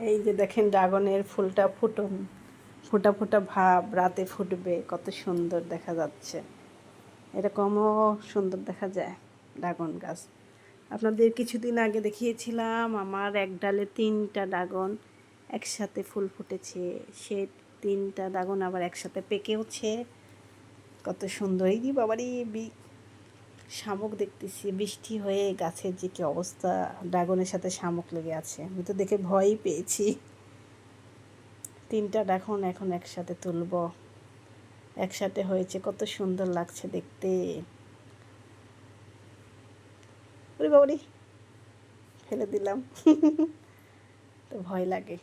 এই যে দেখেন ড্রাগনের ফুলটা ফোটা ফোটা ভাব রাতে ফুটবে, কত সুন্দর দেখা যাচ্ছে। এরকমও সুন্দর দেখা যায় ড্রাগন গাছ। আপনাদের কিছুদিন আগে দেখিয়েছিলাম আমার এক ডালে 3টা ড্রাগন একসাথে ফুল ফুটেছে। সে 3টা ড্রাগন আবার একসাথে পেকেওছে, কত সুন্দর। এই বাবারই শামুক দেখতেছি, বৃষ্টি হয়ে গাছের যে কি অবস্থা, ড্রাগনের সাথে শামুক লেগে আছে। আমি তো দেখে ভয়ই পেয়েছি। 3টা ড্রাগন এখন একসাথে তুলব, একসাথে হয়েছে, কত সুন্দর লাগছে দেখতে। ওরে বাবারি, ফেলে দিলাম। তো ভয় লাগে,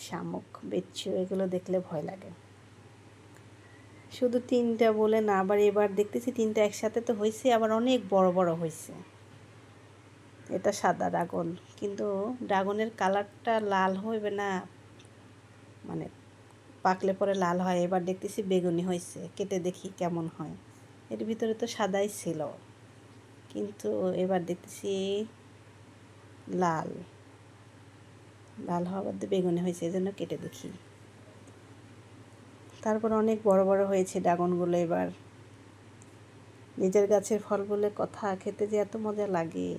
শামুক বেচ্ছু এগুলো দেখলে ভয় লাগে। শুধু 3টা বলে না, আবার এবার দেখতেছি 3টা একসাথে তো হয়েছে, আবার অনেক বড় বড় হয়েছে। এটা সাদা ড্রাগন, কিন্তু ড্রাগনের কালারটা লাল হইবে না, মানে পাকলে পরে লাল হয়। এবার দেখতেছি বেগুনি হয়েছে, কেটে দেখি কেমন হয়। এর ভিতরে তো সাদাই ছিল, কিন্তু এবার দেখতেছি লাল লাল হওয়া বাদে বেগুনি হয়েছে, এই জন্য কেটে দেখি। তারপর অনেক বড় বড় হয়েছে ড্রাগনগুলো। এবার নিজের গাছের ফল বলে কথা, খেতে যে এত মজা লাগে।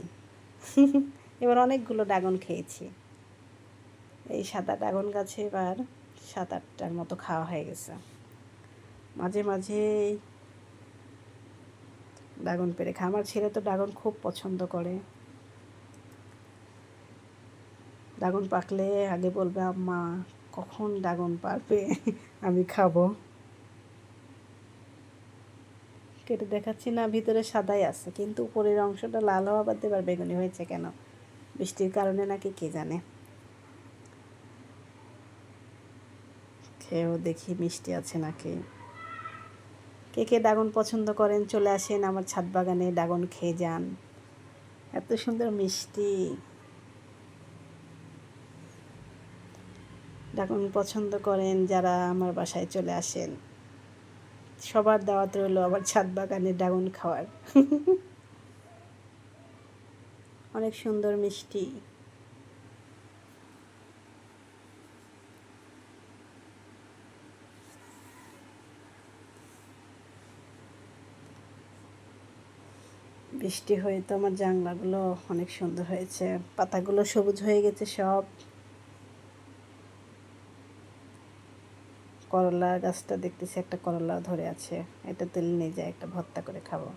এবার অনেকগুলো ড্রাগন খেয়েছি। এই সাদা ড্রাগন গাছে এবার 7-8টার মতো খাওয়া হয়ে গেছে। মাঝে মাঝে ড্রাগন পেড়ে খায়। আমার ছেলে তো ড্রাগন খুব পছন্দ করে। ড্রাগন পাকলে আগে বলবে, আম্মা কখন ড্রাগন পারবে, আমি খাবো। কেটে দেখাচ্ছি না, ভিতরে সাদাই আছে, কিন্তু উপরের অংশটা লাল হওয়া বাদে এবার বেগুনি হয়েছে কেন? বৃষ্টির কারণে নাকি, কে জানে। খেয়েও দেখি মিষ্টি আছে নাকি। কে কে ড্রাগন পছন্দ করেন চলে আসেন আমার ছাদ বাগানে, ড্রাগন খেয়ে যান, এত সুন্দর মিষ্টি। ড্রাগন পছন্দ করেন যারা আমার বাসায় চলে আসেন, সবার দাওয়াত রইল আবার ছাদ বাগানে ড্রাগন খাওয়ার। অনেক সুন্দর মিষ্টি। বৃষ্টি হয়ে তো আমার জানলাগুলো অনেক সুন্দর হয়েছে, পাতাগুলো সবুজ হয়ে গেছে সব। করলা গাছটা দেখতেছি একটা করলা ধরে আছে, এটা তুলে নিয়ে যায়, একটা ভর্তা করে খাবো।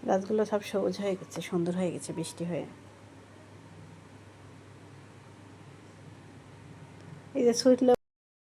গাছগুলো সব সবুজ হয়ে গেছে, সুন্দর হয়ে গেছে বৃষ্টি হয়ে। এই যে সুইট